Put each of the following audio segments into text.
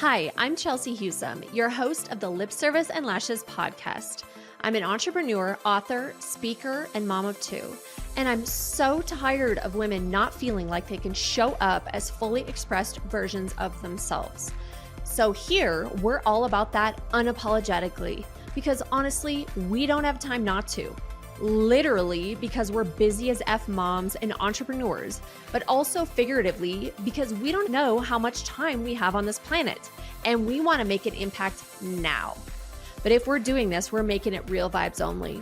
Hi, I'm Chelsea Hewsome, your host of the Lip Service and Lashes podcast. I'm an entrepreneur, author, speaker, and mom of two. And I'm so tired of women not feeling like they can show up as fully expressed versions of themselves. So here, we're all about that unapologetically, because honestly, we don't have time not to. Literally, because we're busy as F moms and entrepreneurs, but also figuratively, because we don't know how much time we have on this planet, and we want to make an impact now. But if we're doing this, we're making it real vibes only.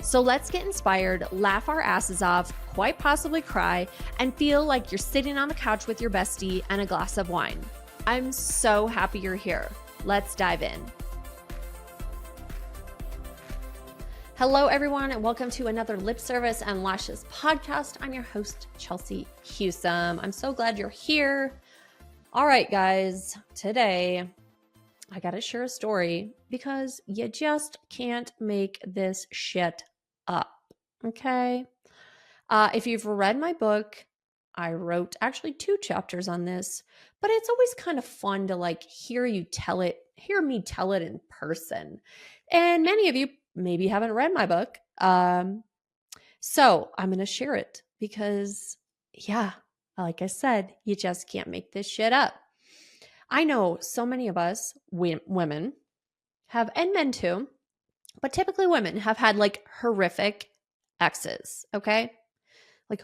So let's get inspired, laugh our asses off, quite possibly cry, and feel like you're sitting on the couch with your bestie and a glass of wine. I'm so happy you're here. Let's dive in. Hello, everyone, and welcome to another Lip Service and Lashes podcast. I'm your host, Chelsea Hewsome. I'm so glad you're here. All right, guys, today I got to share a story because you just can't make this shit up, okay? If you've read my book, I wrote actually 2 chapters on this, but it's always kind of fun to hear me tell it in person. And many of you maybe haven't read my book. So I'm going to share it because, yeah, like I said, you just can't make this shit up. I know so many of us women have, and men too, but typically women have had horrific exes, okay?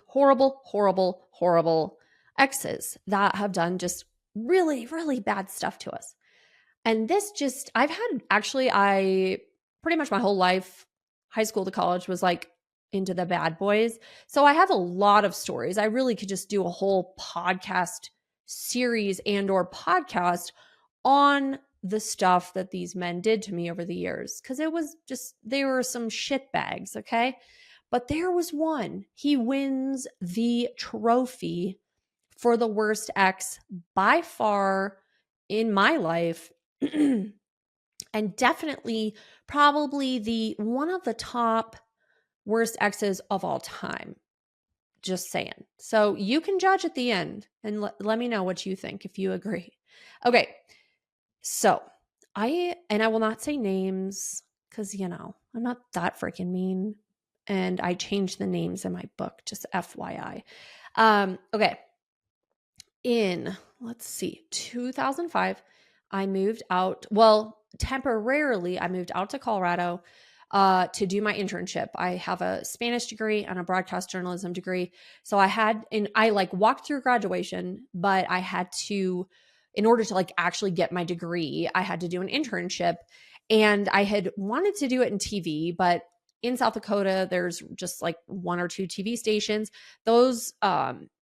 Horrible, horrible, horrible exes that have done just really, really bad stuff to us. And this just, I pretty much my whole life, high school to college, was into the bad boys. So I have a lot of stories. I really could just do a whole podcast series or podcast on the stuff that these men did to me over the years. Because they were some shit bags, okay? But there was one. He wins the trophy for the worst ex by far in my life. And definitely probably the one of the top worst exes of all time. Just saying. So you can judge at the end and let me know what you think if you agree. Okay. So I will not say names because, I'm not that freaking mean. And I changed the names in my book, just FYI. Okay. In, 2005, I moved out. Well, temporarily, I moved out to Colorado to do my internship. I have a Spanish degree and a broadcast journalism degree. So I walked through graduation, but I had to, in order to actually get my degree, I had to do an internship. And I had wanted to do it in TV, but in South Dakota, there's just 1 or 2 TV stations. Those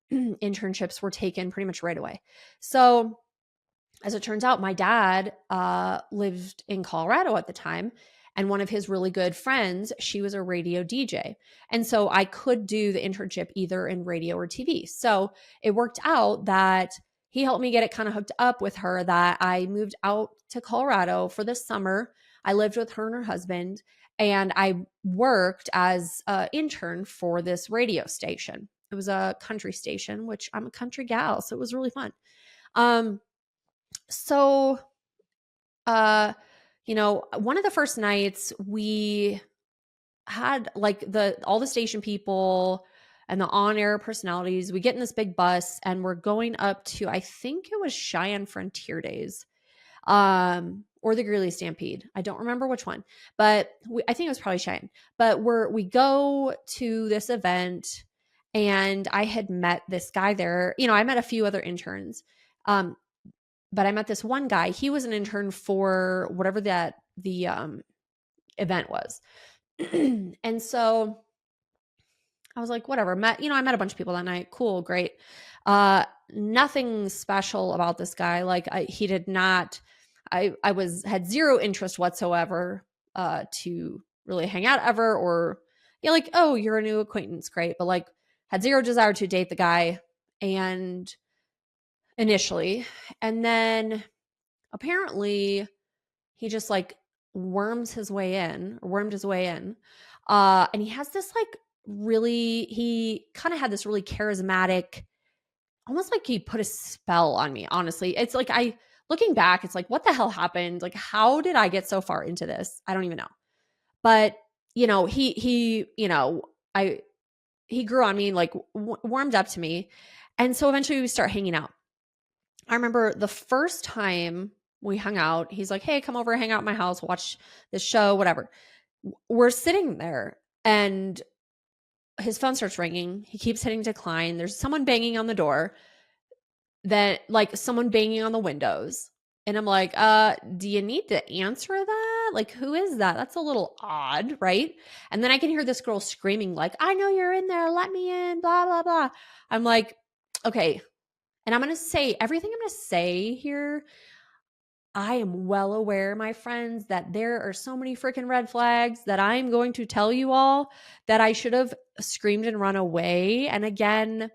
internships were taken pretty much right away. So as it turns out, my dad lived in Colorado at the time, and one of his really good friends, she was a radio DJ. And so I could do the internship either in radio or TV. So it worked out that he helped me get it kind of hooked up with her, that I moved out to Colorado for the summer. I lived with her and her husband, and I worked as an intern for this radio station. It was a country station, which I'm a country gal, so it was really fun. So, one of the first nights we had all the station people and the on-air personalities, we get in this big bus and we're going up to, I think it was Cheyenne Frontier Days, or the Greeley Stampede. I don't remember which one, but I think it was probably Cheyenne. But we go to this event, and I had met this guy there. I met a few other interns. But I met this one guy. He was an intern for whatever the event was. And so I was like, whatever. I met a bunch of people that night. Cool, great. Nothing special about this guy. He did not, I had zero interest whatsoever to really hang out ever, or oh, you're a new acquaintance, great. But had zero desire to date the guy. And initially. And then apparently he just wormed his way in. And he has this he kind of had this really charismatic, almost he put a spell on me, honestly. It's I looking back, it's like, what the hell happened? Like, how did I get so far into this? I don't even know. But, he grew on me, like warmed up to me. And so eventually we start hanging out. I remember the first time we hung out, he's like, hey, come over, hang out at my house, watch this show, whatever. We're sitting there and his phone starts ringing. He keeps hitting decline. There's someone banging on the door, then like someone banging on the windows. And I'm like, do you need to answer that? Like, who is that? That's a little odd, right? And then I can hear this girl screaming, like, I know you're in there. Let me in, blah, blah, blah. I'm like, okay. And I'm going to say everything I'm going to say here. I am well aware, my friends, that there are so many freaking red flags that I'm going to tell you all that I should have screamed and run away. And again,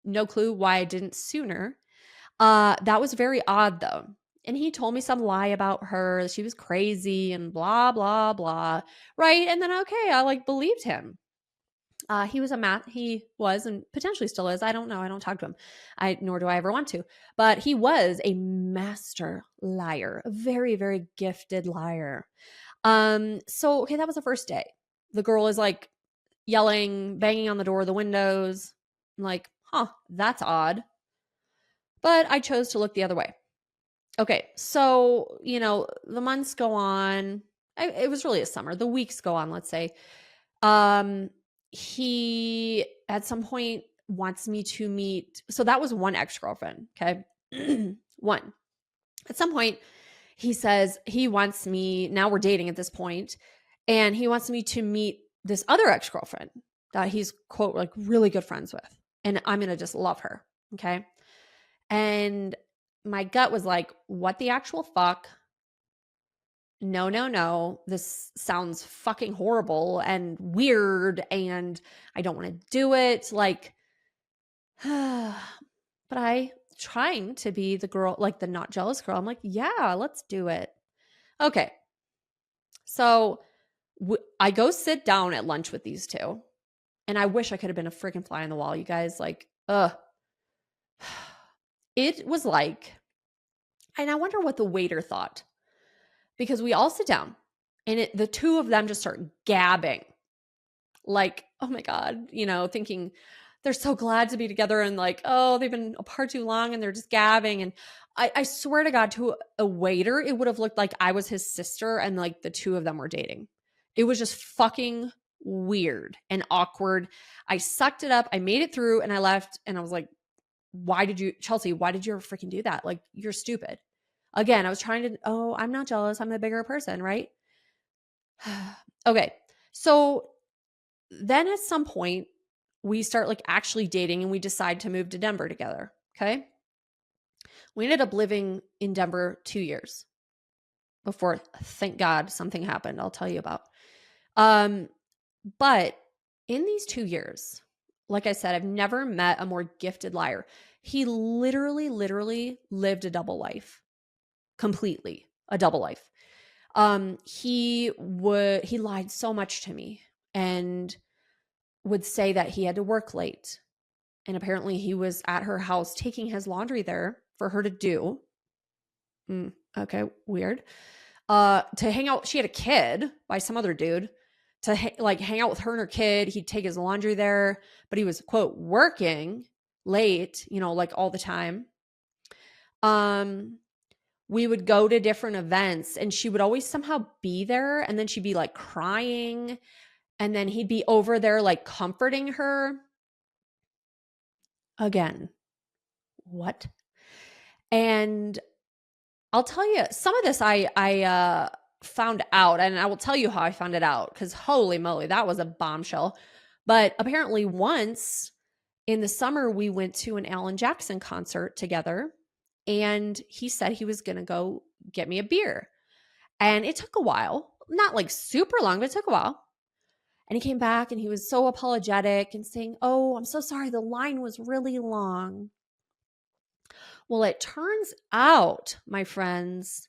no clue why I didn't sooner. That was very odd though. And he told me some lie about her. She was crazy and blah, blah, blah. Right. And then, okay, I like believed him. He was and potentially still is. I don't know. I don't talk to him. Nor do I ever want to, but he was a master liar, a very, very gifted liar. So, okay, that was the first day. The girl is like yelling, banging on the door, the windows. I'm like, that's odd. But I chose to look the other way. Okay, so, the months go on. It was really a summer. The weeks go on, let's say. He, at some point, wants me to meet. So that was one ex-girlfriend, okay? One. At some point, he says he wants me, now we're dating at this point, and he wants me to meet this other ex-girlfriend that he's, quote, like really good friends with. And I'm going to just love her, okay? And my gut was like, what the actual fuck? No, no, no. This sounds fucking horrible and weird and I don't want to do it. Like, but I trying to be the girl, like the not jealous girl. I'm like, yeah, let's do it. Okay. So I go sit down at lunch with these two and I wish I could have been a freaking fly on the wall, you guys. Like, it was like, and I wonder what the waiter thought, because we all sit down and the two of them just start gabbing. Like, oh my God, thinking they're so glad to be together and like, oh, they've been apart too long and they're just gabbing. And I swear to God, to a waiter, it would have looked like I was his sister and like the two of them were dating. It was just fucking weird and awkward. I sucked it up. I made it through and I left and I was like, Chelsea, why did you ever freaking do that? Like, you're stupid. Again, I was trying to, I'm not jealous. I'm the bigger person, right? Okay. So then at some point, we start like actually dating and we decide to move to Denver together. Okay. We ended up living in Denver 2 years before, thank God, something happened I'll tell you about. But in these 2 years, like I said, I've never met a more gifted liar. He literally lived a double life. Completely a double life. He lied so much to me and would say that he had to work late. And apparently he was at her house taking his laundry there for her to do. Okay, weird. To hang out, she had a kid by some other dude. To hang out with her and her kid, he'd take his laundry there, but he was, quote, working late, like all the time. We would go to different events and she would always somehow be there and then she'd be like crying and then he'd be over there like comforting her. Again, what? And I'll tell you, some of this I found out, and I will tell you how I found it out, because holy moly, that was a bombshell. But apparently once in the summer, we went to an Alan Jackson concert together, and he said he was going to go get me a beer. And it took a while, not like super long, but it took a while. And he came back and he was so apologetic and saying, oh, I'm so sorry. The line was really long. Well, it turns out, my friends,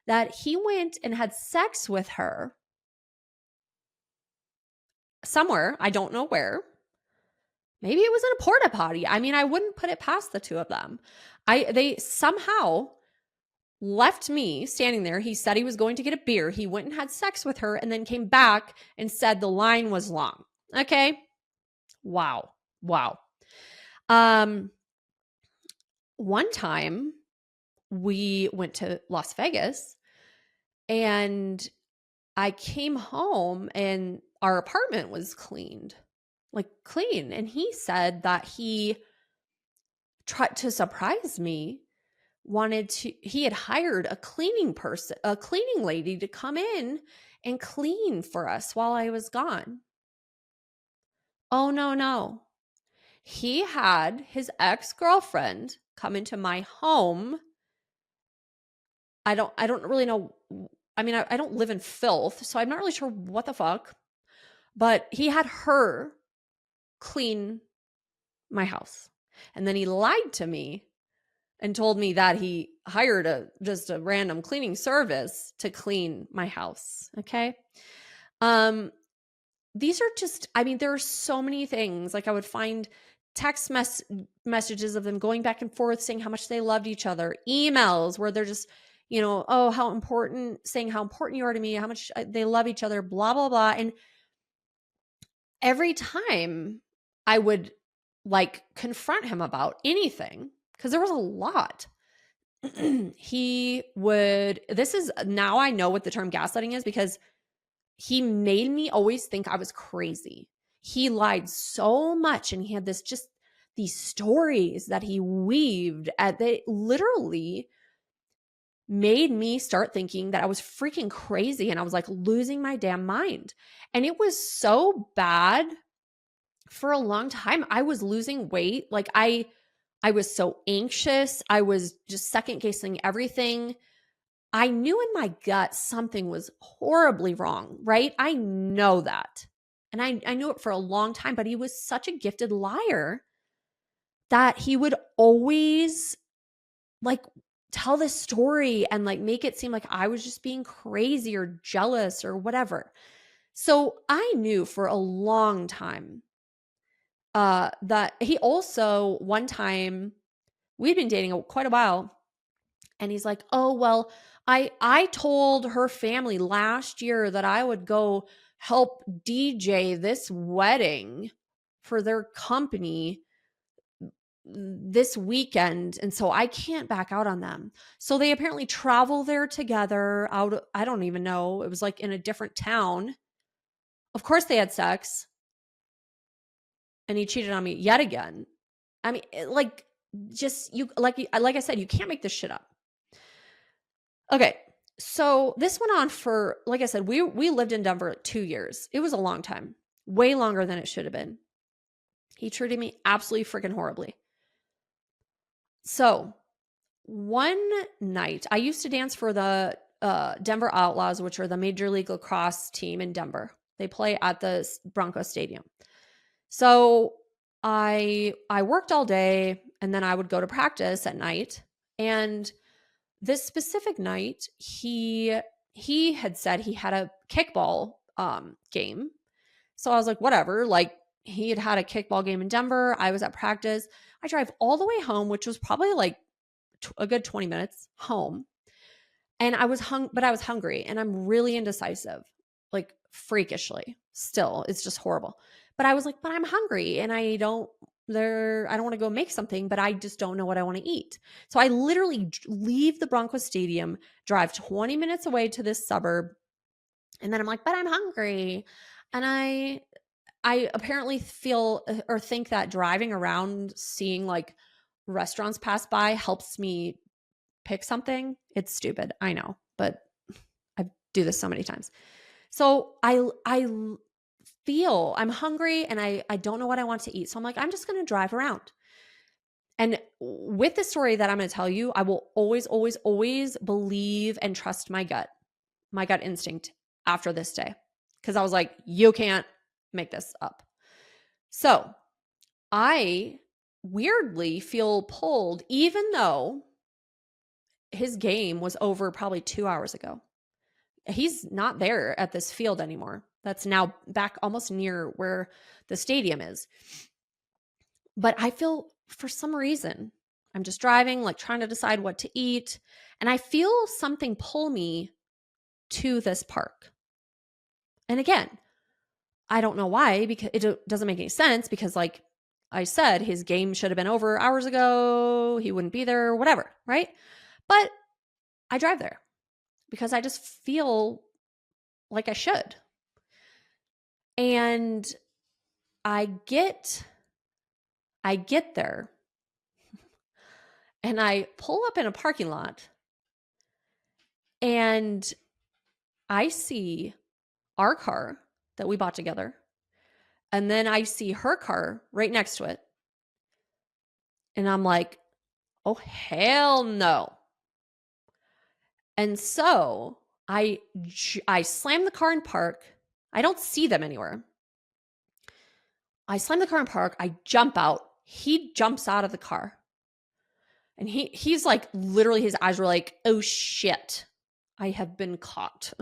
that he went and had sex with her somewhere. I don't know where. Maybe it was in a porta potty. I mean, I wouldn't put it past the two of them. They somehow left me standing there. He said he was going to get a beer. He went and had sex with her and then came back and said the line was long. Okay. Wow. Wow. One time we went to Las Vegas and I came home and our apartment was cleaned, like clean. And he said that he tried to surprise me, he had hired a cleaning lady to come in and clean for us while I was gone. Oh, no, no. He had his ex-girlfriend come into my home. I don't really know. I mean, I don't live in filth, so I'm not really sure what the fuck. But he had her clean my house. And then he lied to me and told me that he hired just a random cleaning service to clean my house. Okay. These are just, I mean, there are so many things. Like I would find text messages of them going back and forth saying how much they loved each other, emails where they're just, oh, saying how important you are to me, how much they love each other, blah, blah, blah. And every time I would like confront him about anything, because there was a lot, now I know what the term gaslighting is, because he made me always think I was crazy. He lied so much, and he had these stories that he weaved they literally made me start thinking that I was freaking crazy, and I was like losing my damn mind. And it was so bad for a long time. I was losing weight. Like I was so anxious. I was just second guessing everything. I knew in my gut something was horribly wrong, right? I know that. And I knew it for a long time, but he was such a gifted liar that he would always like tell this story and like make it seem like I was just being crazy or jealous or whatever. So I knew for a long time that he also, one time, we'd been dating quite a while, and he's like, oh, well, I told her family last year that I would go help DJ this wedding for their company this weekend, and so I can't back out on them. So they apparently travel there together I don't even know. It was like in a different town. Of course they had sex, and he cheated on me yet again. I mean, like I said, you can't make this shit up. Okay. So this went on for, like I said, we lived in Denver 2 years. It was a long time, way longer than it should have been. He treated me absolutely freaking horribly. So one night, I used to dance for the Denver Outlaws, which are the Major League Lacrosse team in Denver. They play at the Bronco Stadium. So I worked all day, and then I would go to practice at night. And this specific night, he had said he had a kickball game. So I was like, whatever. Like, he had a kickball game in Denver. I was at practice. I drive all the way home, which was probably like a good 20 minutes home. And I was hungry, and I'm really indecisive, like freakishly still. It's just horrible. But I was like, but I'm hungry, and I don't want to go make something, but I just don't know what I want to eat. So I literally leave the Broncos Stadium, drive 20 minutes away to this suburb. And then I'm like, but I'm hungry. And I apparently feel or think that driving around, seeing like restaurants pass by helps me pick something. It's stupid, I know, but I do this so many times. So I feel I'm hungry, and I don't know what I want to eat. So I'm like, I'm just going to drive around. And with the story that I'm going to tell you, I will always, always, always believe and trust my gut instinct after this day. Because I was like, you can't make this up. So I weirdly feel pulled, even though his game was over probably 2 hours ago. He's not there at this field anymore. That's now back almost near where the stadium is. But I feel, for some reason, I'm just driving, like trying to decide what to eat. And I feel something pull me to this park. And again, I don't know why, because it doesn't make any sense, because like I said, his game should have been over hours ago. He wouldn't be there, whatever, right? But I drive there because I just feel like I should. And I get there and I pull up in a parking lot and I see our car that we bought together. And then I see her car right next to it. And I'm like, oh, hell no. And so I slam the car in park. I don't see them anywhere. I slam the car in park. I jump out. He jumps out of the car. And he's like, literally his eyes were like, oh shit, I have been caught.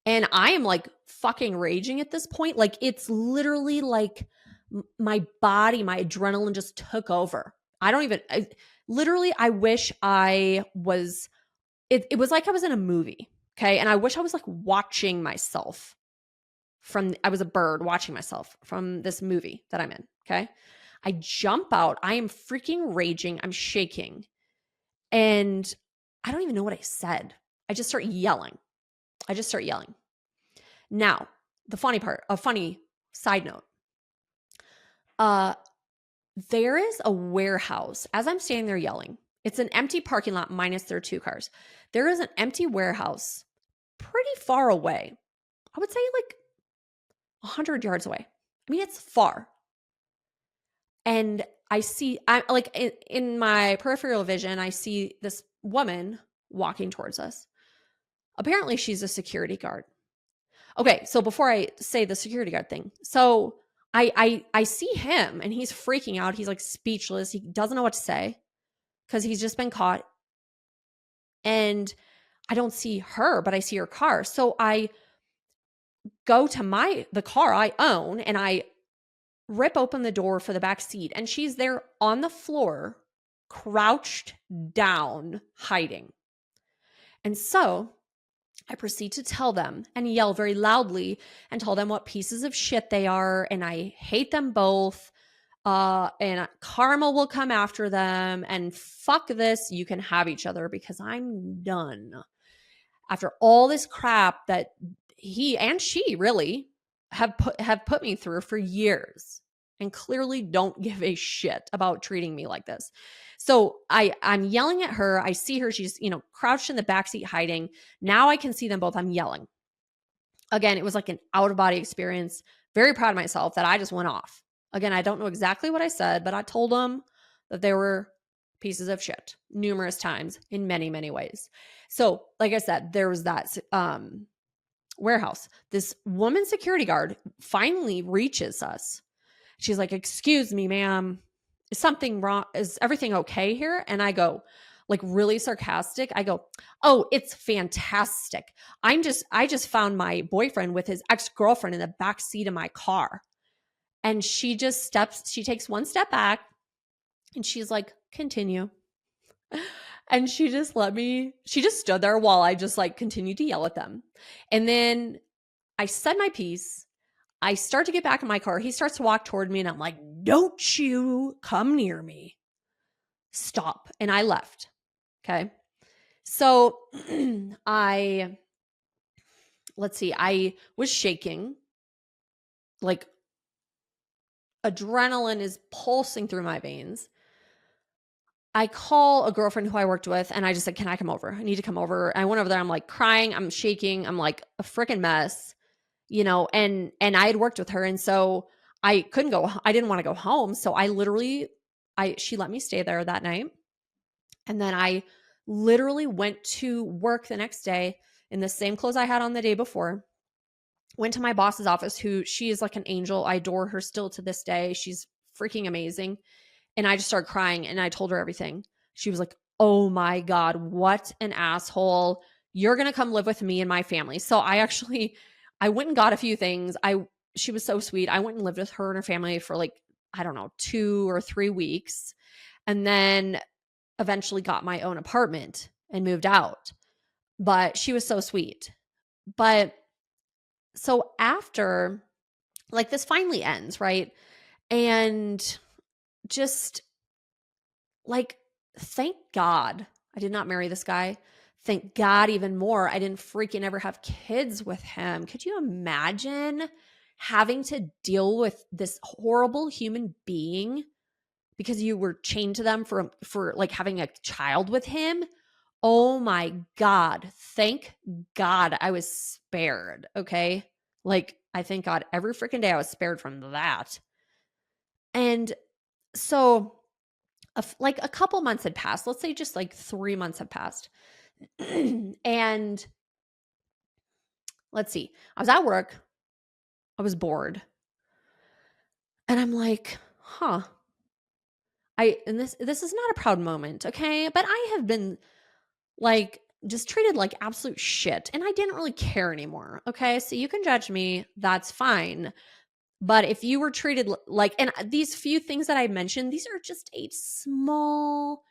And I am like fucking raging at this point. Like it's literally like my body, my adrenaline just took over. Literally, I wish I was, it was like I was in a movie. Okay. And I wish I was like watching myself I was a bird watching myself from this movie that I'm in. Okay. I jump out. I am freaking raging. I'm shaking. And I don't even know what I said. I just start yelling. Now, the funny part, a funny side note. There is a warehouse. As I'm standing there yelling, it's an empty parking lot minus their 2 cars. There is an empty warehouse pretty far away. I would say like 100 yards away. I mean, it's far. And I see, I like in my peripheral vision, I see this woman walking towards us. Apparently, she's a security guard. Okay, so before I say the security guard thing, so I see him and he's freaking out. He's like speechless. He doesn't know what to say because he's just been caught. And I don't see her, but I see her car. So I go to the car I own and I rip open the door for the back seat, and she's there on the floor, crouched down, hiding. And so I proceed to tell them and yell very loudly and tell them what pieces of shit they are, and I hate them both, and karma will come after them, and fuck this, you can have each other because I'm done. After all this crap that he and she really have put me through for years and clearly don't give a shit about treating me like this. So I'm yelling at her. I see her. She's, crouched in the backseat hiding. Now I can see them both. I'm yelling. Again, it was like an out-of-body experience. Very proud of myself that I just went off. Again, I don't know exactly what I said, but I told them that they were pieces of shit numerous times in many, many ways. So like I said, there was that warehouse. This woman security guard finally reaches us. She's like, "Excuse me, ma'am, is something wrong? Is everything okay here?" And I go, like really sarcastic, I go, "Oh, it's fantastic. I just found my boyfriend with his ex-girlfriend in the back seat of my car." And she takes one step back and she's like, "Continue." And she just stood there while I just like continued to yell at them. And then I said my piece. I start to get back in my car. He starts to walk toward me and I'm like, "Don't you come near me. Stop." And I left. Okay. So I was shaking. Like adrenaline is pulsing through my veins. I call a girlfriend who I worked with and I just said, "Can I come over? I need to come over." I went over there. I'm like crying. I'm shaking. I'm like a freaking mess, and I had worked with her. And so I didn't want to go home. So she let me stay there that night. And then I literally went to work the next day in the same clothes I had on the day before. Went to my boss's office, she is like an angel. I adore her still to this day. She's freaking amazing. And I just started crying and I told her everything. She was like, "Oh my God, what an asshole. You're going to come live with me and my family." So I went and got a few things. She was so sweet. I went and lived with her and her family for like, I don't know, 2 or 3 weeks. And then eventually got my own apartment and moved out. But she was so sweet. But so after, like, this finally ends, right? And just like, thank God I did not marry this guy. Thank God even more I didn't freaking ever have kids with him. Could you imagine having to deal with this horrible human being because you were chained to them for like having a child with him? Oh my God. Thank God I was spared. Okay. Like, I thank God every freaking day I was spared from that. And so, like a couple months had passed. Let's say just like 3 months had passed. And let's see, I was at work. I was bored. And I'm like, huh. And this is not a proud moment, okay? But I have been like just treated like absolute shit, and I didn't really care anymore, okay? So you can judge me, that's fine. But if you were treated like, and these few things that I mentioned, these are just a small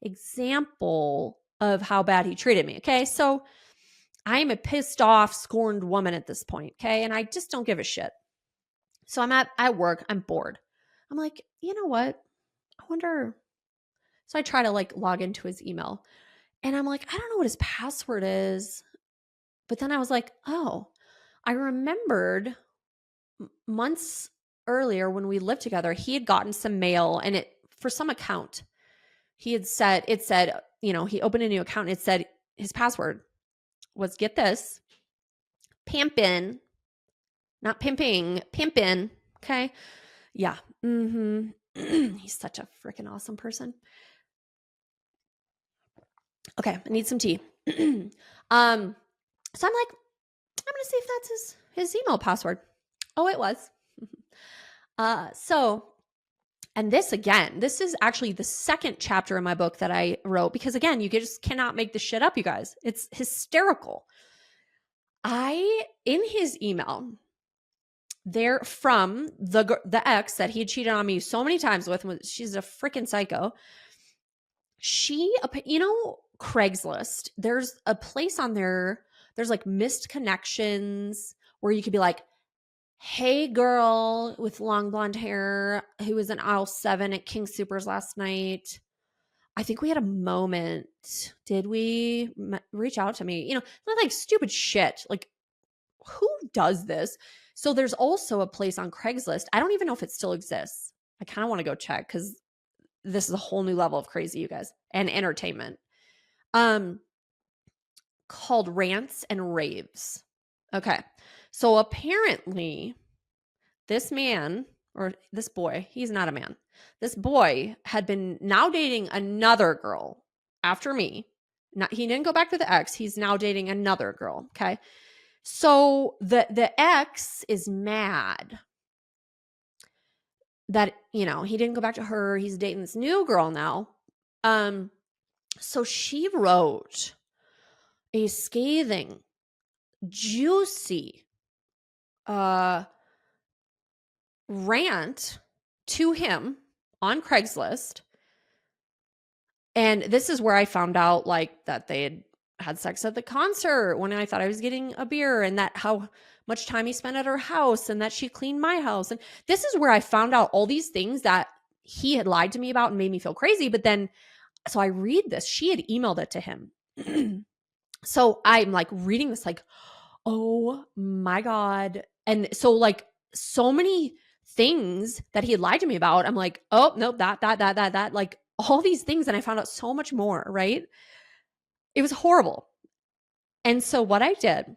example of how bad he treated me, okay? So I am a pissed off, scorned woman at this point, okay? And I just don't give a shit. So I'm at work, I'm bored. I'm like, you know what? I wonder. So I try to like log into his email, and I'm like, I don't know what his password is. But then I was like, oh, I remembered months earlier when we lived together, he had gotten some mail, and it, for some account, it said, he opened a new account, and it said his password was, get this, pimpin', not pimping, pimpin'. Okay. Yeah. He's such a freaking awesome person. Okay. I need some tea. So I'm like, I'm going to see if that's his email password. Oh, it was. And this is actually the second chapter in my book that I wrote, because again, you just cannot make this shit up, you guys. It's hysterical. In his email, there, from the ex that he had cheated on me so many times with, she's a freaking psycho. Craigslist, there's a place on there, there's like missed connections where you could be like, hey girl with long blonde hair who was in aisle 7 at King Supers last night, I think we had a moment. Did we reach out to me? Not like stupid shit. Like, who does this? So there's also a place on Craigslist. I don't even know if it still exists. I kind of want to go check, because this is a whole new level of crazy, you guys, and entertainment. Called Rants and Raves. Okay. So apparently this man, or this boy, he's not a man. This boy had been now dating another girl after me. He didn't go back to the ex. He's now dating another girl. Okay. So the ex is mad that, he didn't go back to her. He's dating this new girl now. So she wrote a scathing, juicy, rant to him on Craigslist. And this is where I found out, like, that they had sex at the concert when I thought I was getting a beer, and that how much time he spent at her house, and that she cleaned my house. And this is where I found out all these things that he had lied to me about and made me feel crazy. But then, so I read this, she had emailed it to him. So I'm like reading this, like, oh my God. And so, like, so many things that he had lied to me about, I'm like, oh, nope, that, like all these things. And I found out so much more, right? It was horrible. And so what I did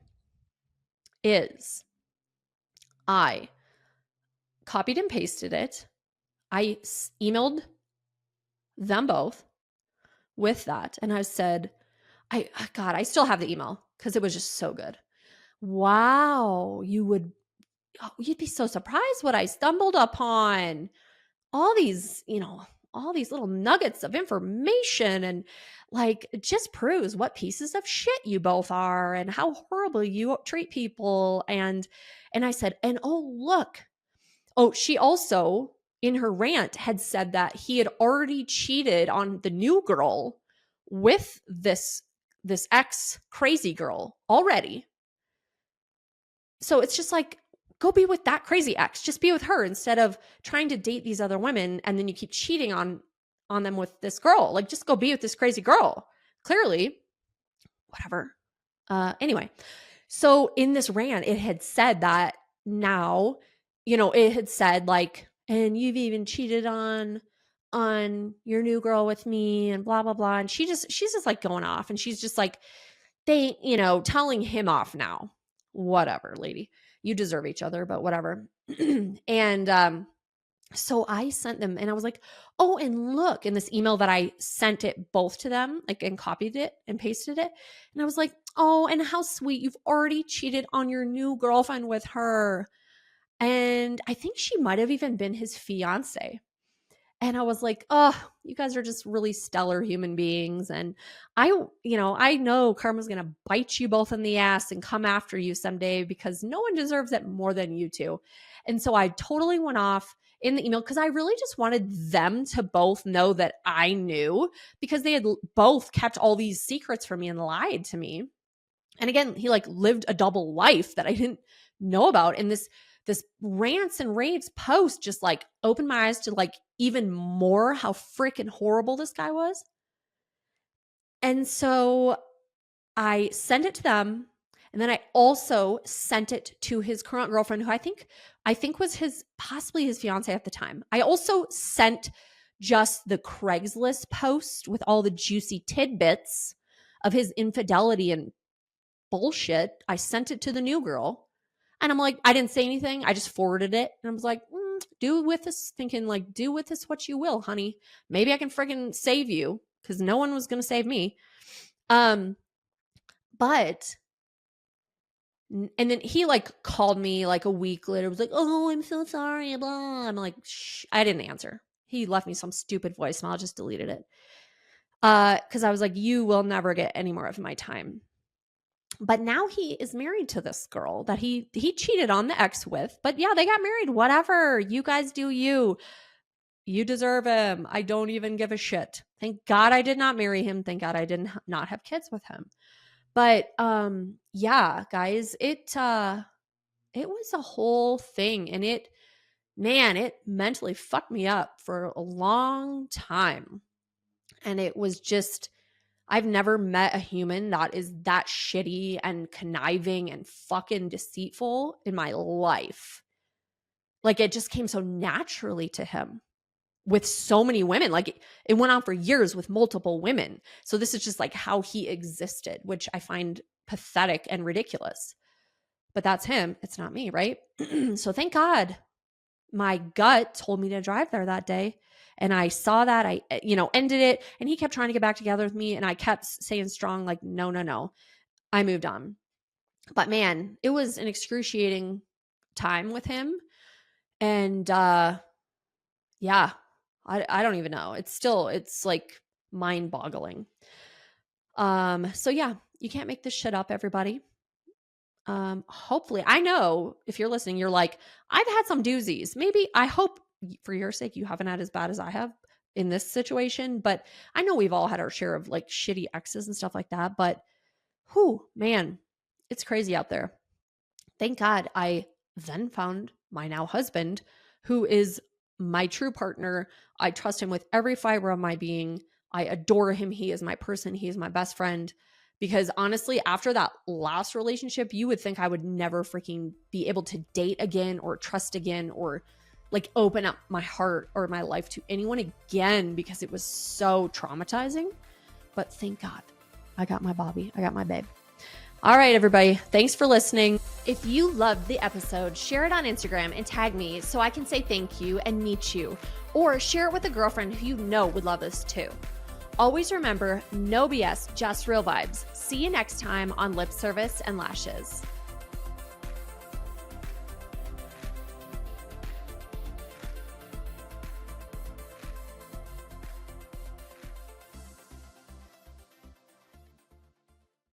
is I copied and pasted it. I emailed them both with that. And I said, I still have the email because it was just so good. Wow, you'd be so surprised what I stumbled upon. All these little nuggets of information, and like, it just proves what pieces of shit you both are and how horrible you treat people. And I said, and oh, look. Oh, she also in her rant had said that he had already cheated on the new girl with this ex crazy girl already. So it's just like, go be with that crazy ex. Just be with her instead of trying to date these other women and then you keep cheating on them with this girl. Like, just go be with this crazy girl. Clearly, whatever. Anyway, so in this rant, it had said that now, it had said like, and you've even cheated on your new girl with me and blah, blah, blah. And she's just like going off and she's just like, telling him off now. Whatever, lady, you deserve each other, but whatever. And, so I sent them and I was like, oh, and look, in this email that I sent it both to them, like, and copied it and pasted it. And I was like, oh, and how sweet. You've already cheated on your new girlfriend with her. And I think she might have even been his fiance. And I was like, oh, you guys are just really stellar human beings. And I know karma's going to bite you both in the ass and come after you someday because no one deserves it more than you two. And so I totally went off in the email because I really just wanted them to both know that I knew, because they had both kept all these secrets from me and lied to me. And again, he like lived a double life that I didn't know about. And this rants and raves post just like opened my eyes to like even more how freaking horrible this guy was. And so I sent it to them. And then I also sent it to his current girlfriend, who I think was possibly his fiance at the time. I also sent just the Craigslist post with all the juicy tidbits of his infidelity and bullshit. I sent it to the new girl. And I'm like, I didn't say anything. I just forwarded it. And I was like, do with this what you will, honey. Maybe I can freaking save you, because no one was going to save me. But... And then he like called me like a week later. Was like, oh, I'm so sorry. Blah. I'm like, shh. I didn't answer. He left me some stupid voicemail. I just deleted it. Because I was like, you will never get any more of my time. But now he is married to this girl that he cheated on the ex with. But yeah, they got married. Whatever. You guys do you. You deserve him. I don't even give a shit. Thank God I did not marry him. Thank God I did not have kids with him. But yeah, guys, it was a whole thing, and it mentally fucked me up for a long time. And it was just, I've never met a human that is that shitty and conniving and fucking deceitful in my life. Like, it just came so naturally to him. With so many women, like it went on for years with multiple women. So this is just like how he existed, which I find pathetic and ridiculous. But that's him. It's not me, right? So thank God my gut told me to drive there that day. And I saw that. I, ended it. And he kept trying to get back together with me. And I kept saying strong, like, no. I moved on. But man, it was an excruciating time with him. And yeah. I don't even know. It's like mind boggling. So yeah, you can't make this shit up, everybody. Hopefully, I know if you're listening, you're like, I've had some doozies. Maybe, I hope for your sake, you haven't had as bad as I have in this situation, but I know we've all had our share of like shitty exes and stuff like that, but whew, man, it's crazy out there. Thank God I then found my now husband, who is my true partner. I trust him with every fiber of my being. I adore him. He is my person. He is my best friend. Because honestly, after that last relationship, you would think I would never freaking be able to date again or trust again or like open up my heart or my life to anyone again, because it was so traumatizing. But thank God I got my Bobby. I got my babe. All right, everybody. Thanks for listening. If you loved the episode, share it on Instagram and tag me so I can say thank you and meet you. Or share it with a girlfriend who you know would love this too. Always remember, no BS, just real vibes. See you next time on Lip Service and Lashes.